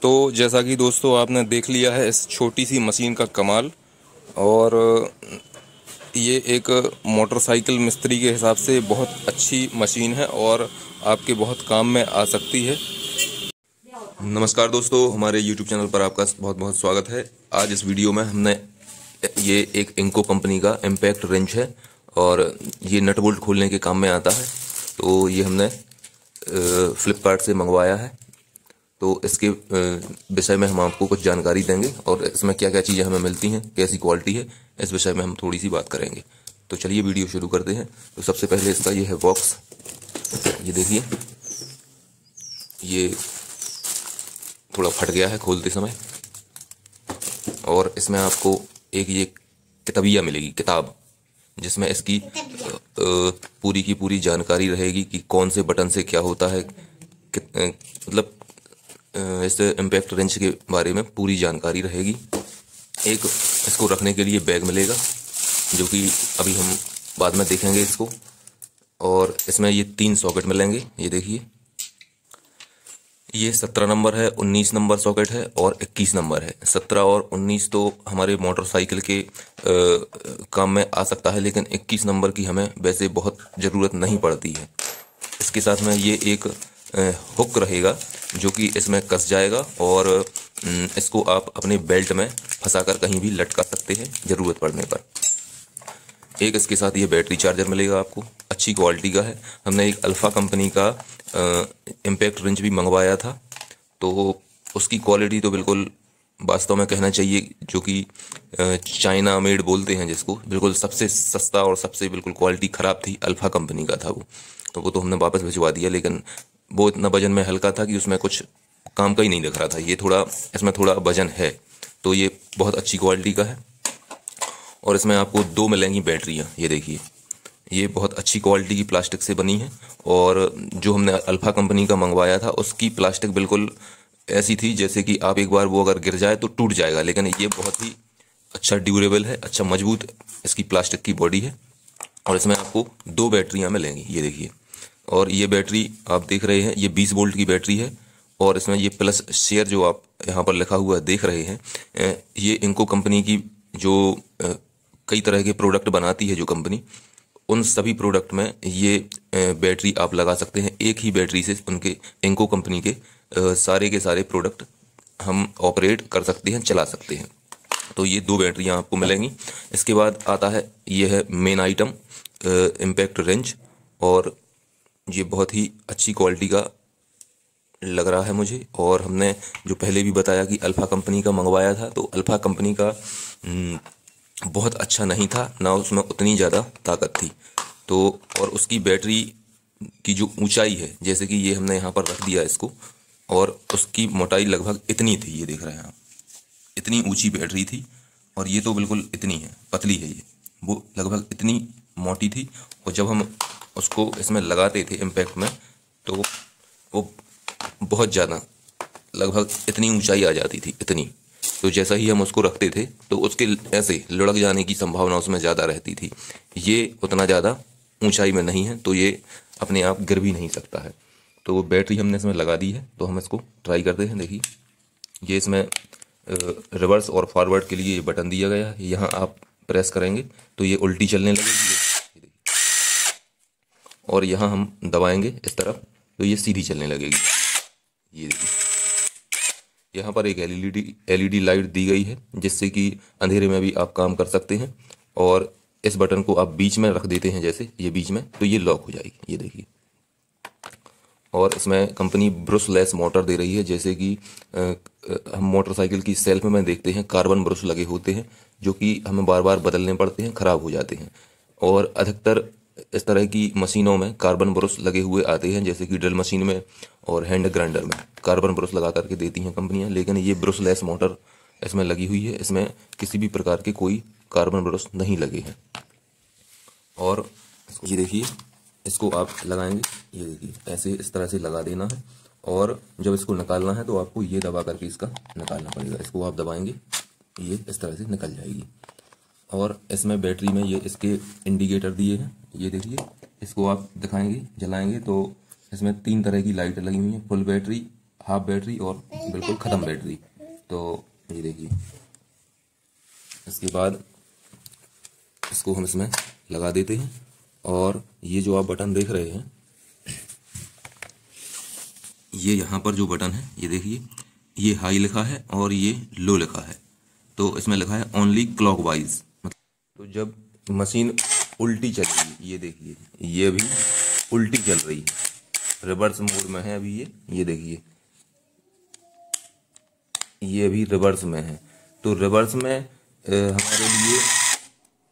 तो जैसा कि दोस्तों आपने देख लिया है इस छोटी सी मशीन का कमाल। और ये एक मोटरसाइकिल मिस्त्री के हिसाब से बहुत अच्छी मशीन है और आपके बहुत काम में आ सकती है। नमस्कार दोस्तों, हमारे YouTube चैनल पर आपका बहुत बहुत स्वागत है। आज इस वीडियो में हमने ये एक इंको कंपनी का इम्पैक्ट रेंच है और ये नट बोल्ट खोलने के काम में आता है। तो ये हमने फ्लिपकार्ट से मंगवाया है। तो इसके विषय में हम आपको कुछ जानकारी देंगे और इसमें क्या क्या चीज़ें हमें मिलती हैं, कैसी क्वालिटी है, इस विषय में हम थोड़ी सी बात करेंगे। तो चलिए वीडियो शुरू करते हैं। तो सबसे पहले इसका ये है बॉक्स। ये देखिए, ये थोड़ा फट गया है खोलते समय। और इसमें आपको एक ये किताबिया मिलेगी, किताब, जिसमें इसकी पूरी की पूरी जानकारी रहेगी कि कौन से बटन से क्या होता है, मतलब इस इम्पैक्ट रेंच के बारे में पूरी जानकारी रहेगी। एक इसको रखने के लिए बैग मिलेगा, जो कि अभी हम बाद में देखेंगे इसको। और इसमें ये 3 सॉकेट मिलेंगे। ये देखिए, ये 17 नंबर है, 19 नंबर सॉकेट है और 21 नंबर है। 17 और 19 तो हमारे मोटरसाइकिल के काम में आ सकता है, लेकिन 21 नंबर की हमें वैसे बहुत ज़रूरत नहीं पड़ती है। इसके साथ में ये एक हुक रहेगा जो कि इसमें कस जाएगा और इसको आप अपने बेल्ट में फंसाकर कहीं भी लटका सकते हैं ज़रूरत पड़ने पर। एक इसके साथ ये बैटरी चार्जर मिलेगा आपको, अच्छी क्वालिटी का है। हमने एक अल्फ़ा कंपनी का इम्पैक्ट रेंच भी मंगवाया था, तो उसकी क्वालिटी तो बिल्कुल वास्तव में कहना चाहिए, जो कि चाइना मेड बोलते हैं जिसको, बिल्कुल सबसे सस्ता और सबसे बिल्कुल क्वालिटी ख़राब थी। अल्फ़ा कंपनी का था वो, तो वो तो हमने वापस भिजवा दिया। लेकिन वो इतना वजन में हल्का था कि उसमें कुछ काम का ही नहीं दिख रहा था। ये थोड़ा, इसमें थोड़ा वजन है, तो ये बहुत अच्छी क्वालिटी का है। और इसमें आपको 2 मिलेंगी बैटरियाँ। ये देखिए, ये बहुत अच्छी क्वालिटी की प्लास्टिक से बनी है। और जो हमने अल्फ़ा कंपनी का मंगवाया था उसकी प्लास्टिक बिल्कुल ऐसी थी जैसे कि आप एक बार वो अगर गिर जाए तो टूट जाएगा, लेकिन ये बहुत ही अच्छा ड्यूरेबल है, अच्छा मजबूत इसकी प्लास्टिक की बॉडी है। और इसमें आपको 2 बैटरियाँ मिलेंगी। ये देखिए, और ये बैटरी आप देख रहे हैं, ये 20 वोल्ट की बैटरी है। और इसमें ये प्लस शेयर जो आप यहाँ पर लिखा हुआ देख रहे हैं, ये इंको कंपनी की जो कई तरह के प्रोडक्ट बनाती है जो कंपनी, उन सभी प्रोडक्ट में ये बैटरी आप लगा सकते हैं। एक ही बैटरी से उनके इंको कंपनी के सारे के सारे प्रोडक्ट हम ऑपरेट कर सकते हैं, चला सकते हैं। तो ये 2 बैटरियाँ आपको मिलेंगी। इसके बाद आता है, ये है मेन आइटम, इम्पैक्ट रेंच। और ये बहुत ही अच्छी क्वालिटी का लग रहा है मुझे। और हमने जो पहले भी बताया कि अल्फ़ा कंपनी का मंगवाया था, तो अल्फ़ा कंपनी का बहुत अच्छा नहीं था, ना उसमें उतनी ज़्यादा ताकत थी। तो और उसकी बैटरी की जो ऊंचाई है, जैसे कि ये हमने यहाँ पर रख दिया इसको, और उसकी मोटाई लगभग इतनी थी। ये देख रहे हैं आप, इतनी ऊंची बैटरी थी। और ये तो बिल्कुल इतनी है, पतली है ये, वो लगभग इतनी मोटी थी। और जब हम उसको इसमें लगाते थे इम्पैक्ट में, तो वो बहुत ज़्यादा, लगभग इतनी ऊंचाई आ जाती थी, इतनी। तो जैसा ही हम उसको रखते थे तो उसके ऐसे लुढ़क जाने की संभावना उसमें ज़्यादा रहती थी। ये उतना ज़्यादा ऊंचाई में नहीं है, तो ये अपने आप गिर भी नहीं सकता है। तो बैटरी हमने इसमें लगा दी है, तो हम इसको ट्राई करते हैं। देखिए, ये इसमें रिवर्स और फॉरवर्ड के लिए बटन दिया गया है। यहाँ आप प्रेस करेंगे तो ये उल्टी चलने लगेगी, और यहाँ हम दबाएंगे इस तरफ तो ये सीधी चलने लगेगी। ये देखिए, यहाँ पर एक एलईडी लाइट दी गई है, जिससे कि अंधेरे में भी आप काम कर सकते हैं। और इस बटन को आप बीच में रख देते हैं, जैसे ये बीच में, तो ये लॉक हो जाएगी। ये देखिए, और इसमें कंपनी ब्रशलेस मोटर दे रही है। जैसे कि हम मोटरसाइकिल की सेल्फ में देखते हैं कार्बन ब्रश लगे होते हैं, जो कि हमें बार बार बदलने पड़ते हैं, ख़राब हो जाते हैं। और अधिकतर इस तरह की मशीनों में कार्बन ब्रश लगे हुए आते हैं, जैसे कि ड्रिल मशीन में और हैंड ग्राइंडर में कार्बन ब्रश लगा करके देती हैं कंपनियां। लेकिन ये ब्रशलेस मोटर इसमें लगी हुई है, इसमें किसी भी प्रकार के कोई कार्बन ब्रश नहीं लगे हैं। और ये देखिए, इसको आप लगाएंगे, ये देखिए ऐसे इस तरह से लगा देना है। और जब इसको निकालना है तो आपको ये दबा करके इसका निकालना पड़ेगा। इसको आप दबाएंगे, ये इस तरह से निकल जाएगी। और इसमें बैटरी में ये इसके इंडिकेटर दिए हैं। ये देखिए, इसको आप दिखाएंगे, जलाएंगे तो इसमें 3 तरह की लाइट लगी हुई हैं, फुल बैटरी, हाफ बैटरी और बिल्कुल ख़त्म बैटरी। तो ये देखिए, इसके बाद इसको हम इसमें लगा देते हैं। और ये जो आप बटन देख रहे हैं, ये यहाँ पर जो बटन है ये देखिए, ये हाई लिखा है और ये लो लिखा है। तो इसमें लिखा है ओनली क्लॉकवाइज, तो जब मशीन उल्टी चलेगी, ये देखिए ये भी उल्टी चल रही है, रिवर्स मोड में है अभी ये देखिए, ये अभी रिवर्स में है। तो रिवर्स में हमारे लिए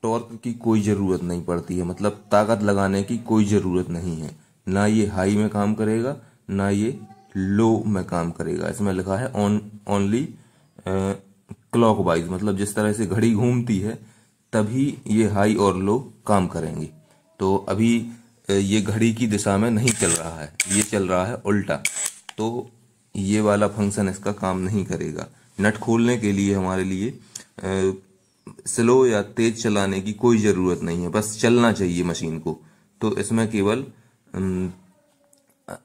टॉर्क की कोई ज़रूरत नहीं पड़ती है, मतलब ताकत लगाने की कोई ज़रूरत नहीं है। ना ये हाई में काम करेगा, ना ये लो में काम करेगा। इसमें लिखा है ओनली क्लॉकवाइज, मतलब जिस तरह से घड़ी घूमती है तभी ये हाई और लो काम करेंगे। तो अभी ये घड़ी की दिशा में नहीं चल रहा है, ये चल रहा है उल्टा, तो ये वाला फंक्शन इसका काम नहीं करेगा। नट खोलने के लिए हमारे लिए स्लो या तेज चलाने की कोई ज़रूरत नहीं है, बस चलना चाहिए मशीन को। तो इसमें केवल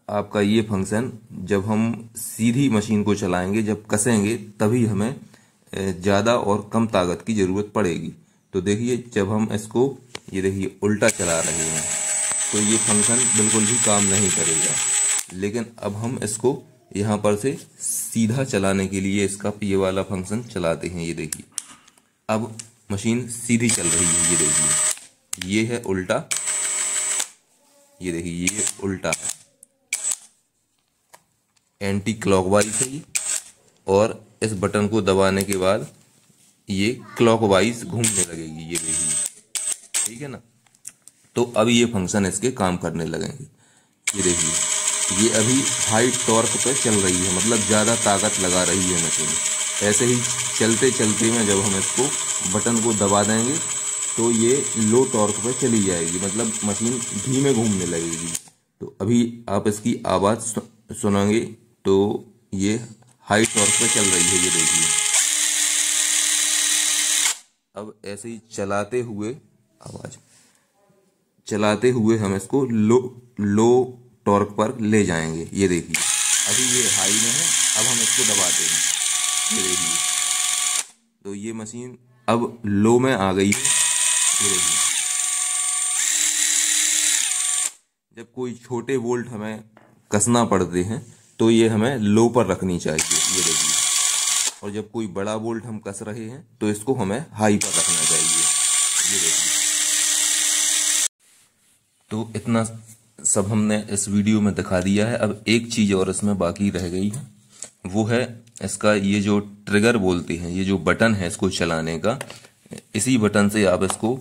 आपका ये फंक्शन, जब हम सीधी मशीन को चलाएंगे, जब कसेंगे, तभी हमें ज़्यादा और कम ताकत की ज़रूरत पड़ेगी। तो देखिए, जब हम इसको ये देखिए उल्टा चला रहे हैं तो ये फंक्शन बिल्कुल भी काम नहीं करेगा। लेकिन अब हम इसको यहाँ पर से सीधा चलाने के लिए इसका ये वाला फंक्शन चलाते हैं। ये देखिए, अब मशीन सीधी चल रही है। ये देखिए, ये है उल्टा, ये देखिए ये उल्टा है, एंटी क्लॉकवाइज है ये। और इस बटन को दबाने के बाद ये क्लॉकवाइज घूमने लगेगी, ये देखिए, ठीक है ना। तो अब ये फंक्शन इसके काम करने लगेंगे। ये देखिए, ये अभी हाई टॉर्क पे चल रही है, मतलब ज़्यादा ताकत लगा रही है मशीन। ऐसे ही चलते चलते में जब हम इसको बटन को दबा देंगे तो ये लो टॉर्क पे चली जाएगी, मतलब मशीन धीमे घूमने लगेगी। तो अभी आप इसकी आवाज़ सुनेंगे तो ये हाई टॉर्क पे चल रही है, ये देखिए। अब ऐसे ही चलाते हुए हम इसको लो टॉर्क पर ले जाएंगे। ये देखिए, अभी ये हाई में है, अब हम इसको दबाते हैं, ये देखिए, तो ये मशीन अब लो में आ गई है। ये देखिए, जब कोई छोटे वोल्ट हमें कसना पड़ते हैं तो ये हमें लो पर रखनी चाहिए, ये देखिए। और जब कोई बड़ा वोल्ट हम कस रहे हैं तो इसको हमें हाई पर रखना चाहिए, ये देखिए। तो इतना सब हमने इस वीडियो में दिखा दिया है। अब एक चीज़ और इसमें बाकी रह गई है, वो है इसका ये जो ट्रिगर बोलते हैं, ये जो बटन है इसको चलाने का, इसी बटन से आप इसको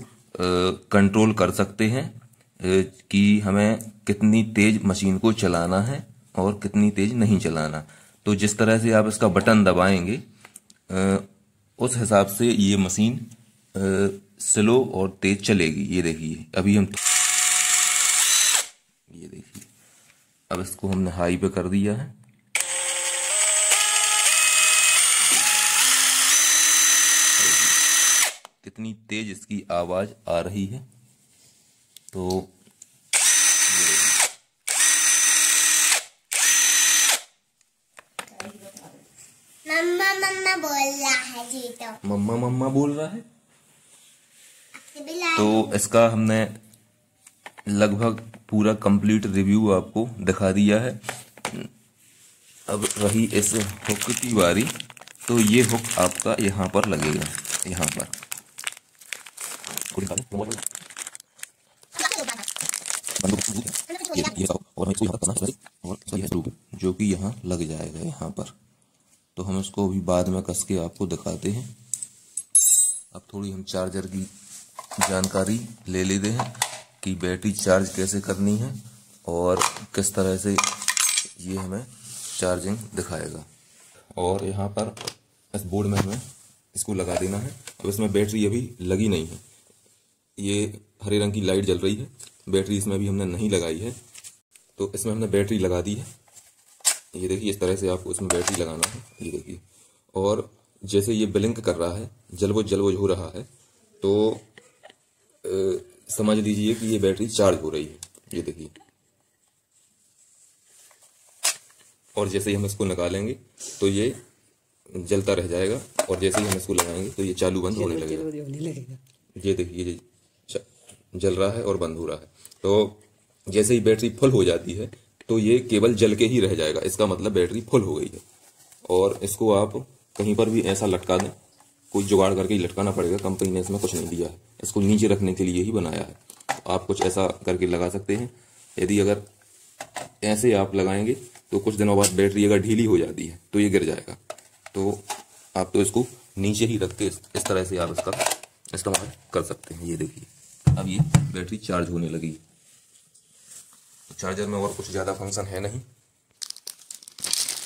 कंट्रोल कर सकते हैं कि हमें कितनी तेज मशीन को चलाना है और कितनी तेज नहीं चलाना। तो जिस तरह से आप इसका बटन दबाएंगे उस हिसाब से ये मशीन स्लो और तेज चलेगी। ये देखिए, अभी हम ये देखिए, अब इसको हमने हाई पे कर दिया है। कितनी तेज इसकी आवाज आ रही है। तो मम्मा मम्मा बोल रहा है जी, तो मम्मा मम्मा बोल रहा है। तो इसका हमने लगभग पूरा कंप्लीट रिव्यू आपको दिखा दिया है। अब रही इस हुक की बारी, तो ये हुक आपका यहाँ पर लगेगा, यहाँ पर और इसको यहाँ करना है और सही है जो कि यहाँ लग जाएगा यहाँ पर। तो हम इसको अभी बाद में कस के आपको दिखाते हैं। अब थोड़ी हम चार्जर की जानकारी ले लेते हैं कि बैटरी चार्ज कैसे करनी है और किस तरह से ये हमें चार्जिंग दिखाएगा। और यहाँ पर इस बोर्ड में हमें इसको लगा देना है। अब इसमें बैटरी अभी लगी नहीं है, ये हरे रंग की लाइट जल रही है, बैटरी इसमें अभी हमने नहीं लगाई है। तो इसमें हमने बैटरी लगा दी है, ये देखिए, इस तरह से आपको इसमें बैटरी लगाना है, ये देखिए। और जैसे ये ब्लिंक कर रहा है, जलवोज हो रहा है, तो समझ लीजिए कि ये बैटरी चार्ज हो रही है, ये देखिए। और जैसे ही हम इसको निकालेंगे तो ये जलता रह जाएगा, और जैसे ही हम इसको लगाएंगे तो ये चालू बंद होने लगेगा। ये देखिए ये जल रहा है और बंद हो रहा है। तो जैसे ही बैटरी फुल हो जाती है तो ये केवल जल के ही रह जाएगा, इसका मतलब बैटरी फुल हो गई है। और इसको आप कहीं पर भी ऐसा लटका दें, कोई जुगाड़ करके ही लटकाना पड़ेगा, कंपनी ने इसमें कुछ नहीं दिया है, इसको नीचे रखने के लिए ही बनाया है। आप कुछ ऐसा करके लगा सकते हैं। यदि अगर ऐसे आप लगाएंगे तो कुछ दिनों बाद बैटरी अगर ढीली हो जाती है तो ये गिर जाएगा। तो आप तो इसको नीचे ही रख के इस तरह से आप इसका इस्तेमाल कर सकते हैं। ये देखिए अब ये बैटरी चार्ज होने लगी। चार्जर में और कुछ ज़्यादा फंक्शन है नहीं।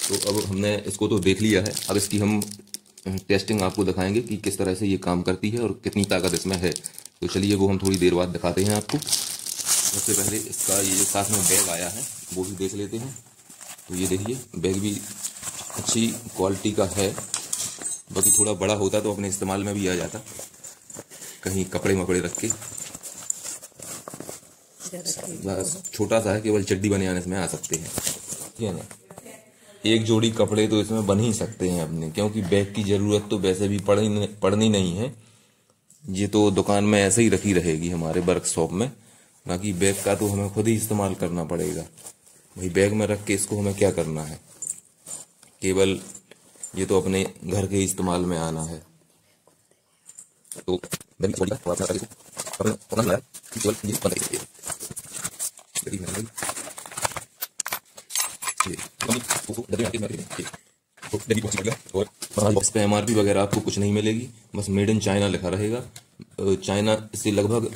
तो अब हमने इसको तो देख लिया है, अब इसकी हम टेस्टिंग आपको दिखाएंगे कि किस तरह से ये काम करती है और कितनी ताकत इसमें है। तो चलिए वो हम थोड़ी देर बाद दिखाते हैं आपको। सबसे पहले इसका ये जो साथ में बैग आया है वो भी देख लेते हैं। तो ये देखिए बैग भी अच्छी क्वालिटी का है, बाकी थोड़ा बड़ा होता तो अपने इस्तेमाल में भी आ जाता, कहीं कपड़े मपड़े रख के। छोटा सा है, केवल चड्डी बनियान इसमें आ सकते हैं, ठीक है ना। एक जोड़ी कपड़े तो इसमें बन ही सकते हैं अपने, क्योंकि बैग की जरूरत तो वैसे भी पड़नी नहीं है। ये तो दुकान में ऐसे ही रखी रहेगी हमारे वर्कशॉप में, बाकी बैग का तो हमें खुद ही इस्तेमाल करना पड़ेगा। भाई बैग में रख के इसको हमें क्या करना है, केवल ये तो अपने घर के इस्तेमाल में आना है। तो बॉक्स पे MRP वगैरह आपको कुछ नहीं मिलेगी, बस मेड इन चाइना लिखा रहेगा। चाइना से लगभग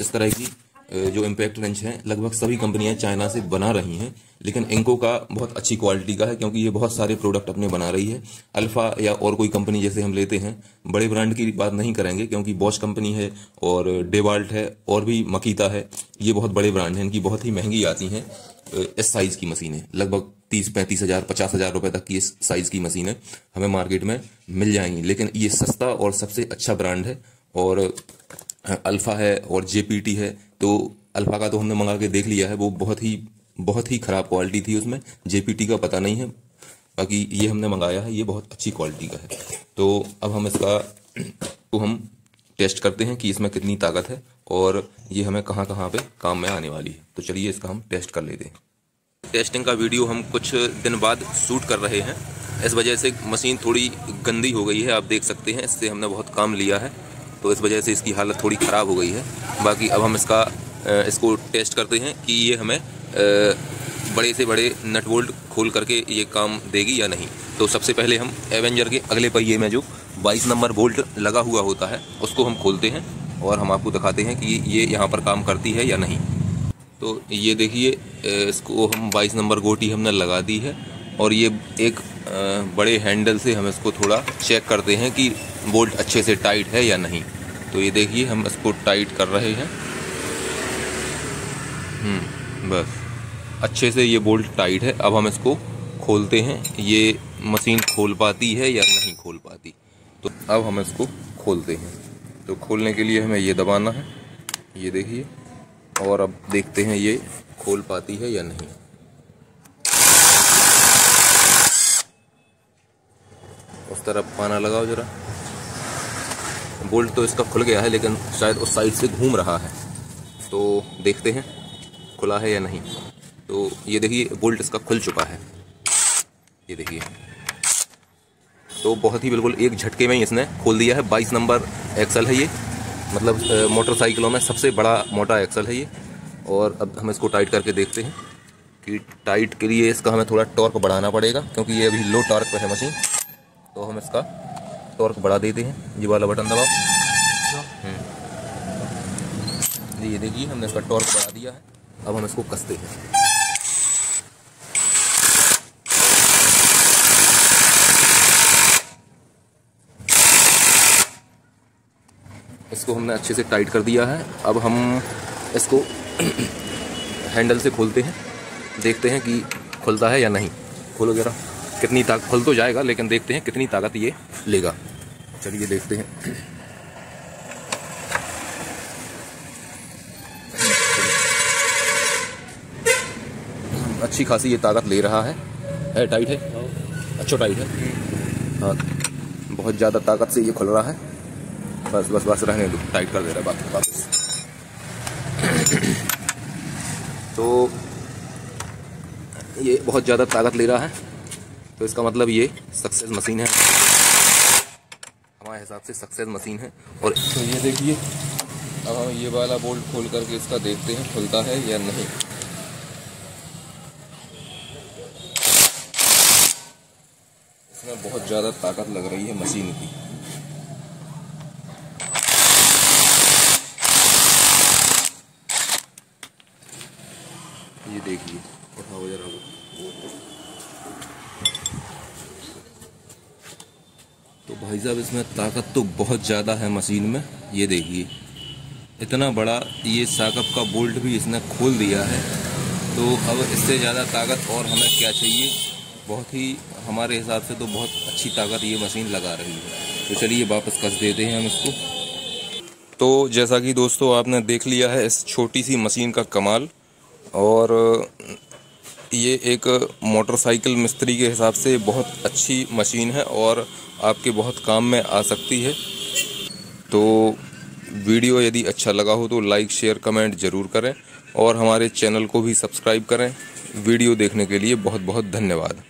इस तरह की जो इम्पैक्ट रेंच है लगभग सभी कंपनियां चाइना से बना रही हैं, लेकिन इनको का बहुत अच्छी क्वालिटी का है, क्योंकि ये बहुत सारे प्रोडक्ट अपने बना रही है। अल्फा या और कोई कंपनी जैसे हम लेते हैं, बड़े ब्रांड की बात नहीं करेंगे, क्योंकि बॉश कंपनी है और डेवाल्ट है और भी मकीता है, ये बहुत बड़े ब्रांड हैं, इनकी बहुत ही महंगी आती हैं इस साइज की मशीनें। लगभग 30-35 हज़ार 50 हज़ार रुपए तक की इस साइज की मशीनें हमें मार्केट में मिल जाएंगी, लेकिन ये सस्ता और सबसे अच्छा ब्रांड है। और अल्फा है और JPT है। तो अल्फा का तो हमने मंगा के देख लिया है, वो बहुत ही खराब क्वालिटी थी उसमें। JPT का पता नहीं है, बाकी ये हमने मंगाया है, ये बहुत अच्छी क्वालिटी का है। तो अब हम इसका तो हम टेस्ट करते हैं कि इसमें कितनी ताकत है और ये हमें कहाँ कहाँ पे काम में आने वाली है। तो चलिए इसका हम टेस्ट कर लेते हैं। टेस्टिंग का वीडियो हम कुछ दिन बाद शूट कर रहे हैं, इस वजह से मशीन थोड़ी गंदी हो गई है, आप देख सकते हैं। इससे हमने बहुत काम लिया है तो इस वजह से इसकी हालत थोड़ी ख़राब हो गई है। बाकी अब हम इसको टेस्ट करते हैं कि ये हमें बड़े से बड़े नट बोल्ट खोल करके ये काम देगी या नहीं। तो सबसे पहले हम एवेंजर के अगले पहिए में जो 22 नंबर बोल्ट लगा हुआ होता है उसको हम खोलते हैं और हम आपको दिखाते हैं कि ये यहाँ पर काम करती है या नहीं। तो ये देखिए, इसको हम 22 नंबर गोटी हमने लगा दी है और ये एक बड़े हैंडल से हम इसको थोड़ा चेक करते हैं कि बोल्ट अच्छे से टाइट है या नहीं। तो ये देखिए हम इसको टाइट कर रहे हैं। बस अच्छे से ये बोल्ट टाइट है। अब हम इसको खोलते हैं, ये मशीन खोल पाती है या नहीं खोल पाती। तो अब हम इसको खोलते हैं। तो खोलने के लिए हमें ये दबाना है, ये देखिए, और अब देखते हैं ये खोल पाती है या नहीं। उस तरफ पाना लगाओ जरा। बोल्ट तो इसका खुल गया है, लेकिन शायद उस साइड से घूम रहा है, तो देखते हैं खुला है या नहीं। तो ये देखिए बोल्ट इसका खुल चुका है, ये देखिए। तो बहुत ही बिल्कुल एक झटके में ही इसने खोल दिया है। 22 नंबर एक्सल है ये, मतलब मोटरसाइकिलों में सबसे बड़ा मोटा एक्सल है ये। और अब हम इसको टाइट करके देखते हैं कि टाइट के लिए इसका हमें थोड़ा टॉर्क बढ़ाना पड़ेगा, क्योंकि ये अभी लो टॉर्क पे है मशीन। तो हम इसका टॉर्क बढ़ा देते हैं, ये वाला बटन दबाओ। ये देखिए हमने इसका टॉर्क बढ़ा दिया है। अब हम इसको कसते हैं। इसको हमने अच्छे से टाइट कर दिया है। अब हम इसको हैंडल से खोलते हैं, देखते हैं कि खुलता है या नहीं। खोलो जरा, कितनी ताकत, खुल तो जाएगा लेकिन देखते हैं कितनी ताकत ये लेगा। चलिए देखते हैं। अच्छी खासी ये ताकत ले रहा है। है टाइट है, अच्छा टाइट है। हाँ, बहुत ज़्यादा ताकत से ये खुल रहा है। बस बस बस रहने दो, टाइट कर दे रहा है वापस। तो ये बहुत ज़्यादा ताकत ले रहा है, तो इसका मतलब ये सक्सेस मशीन है, हमारे हिसाब से सक्सेस मशीन है। और तो ये देखिए, अब हम ये वाला बोल्ट खोल करके इसका देखते हैं खुलता है या नहीं। इसमें बहुत ज़्यादा ताकत लग रही है मशीन की। ये देखिए, उठाओ जरा वो। तो भाई साहब, इसमें ताकत तो बहुत ज़्यादा है मशीन में। ये देखिए, इतना बड़ा ये साकअप का बोल्ट भी इसने खोल दिया है। तो अब इससे ज़्यादा ताकत और हमें क्या चाहिए। बहुत ही, हमारे हिसाब से तो बहुत अच्छी ताकत ये मशीन लगा रही है। तो चलिए वापस कस देते हैं हम इसको। तो जैसा कि दोस्तों आपने देख लिया है इस छोटी सी मशीन का कमाल। और ये एक मोटरसाइकिल मिस्त्री के हिसाब से बहुत अच्छी मशीन है और आपके बहुत काम में आ सकती है। तो वीडियो यदि अच्छा लगा हो तो लाइक शेयर कमेंट ज़रूर करें और हमारे चैनल को भी सब्सक्राइब करें। वीडियो देखने के लिए बहुत बहुत धन्यवाद।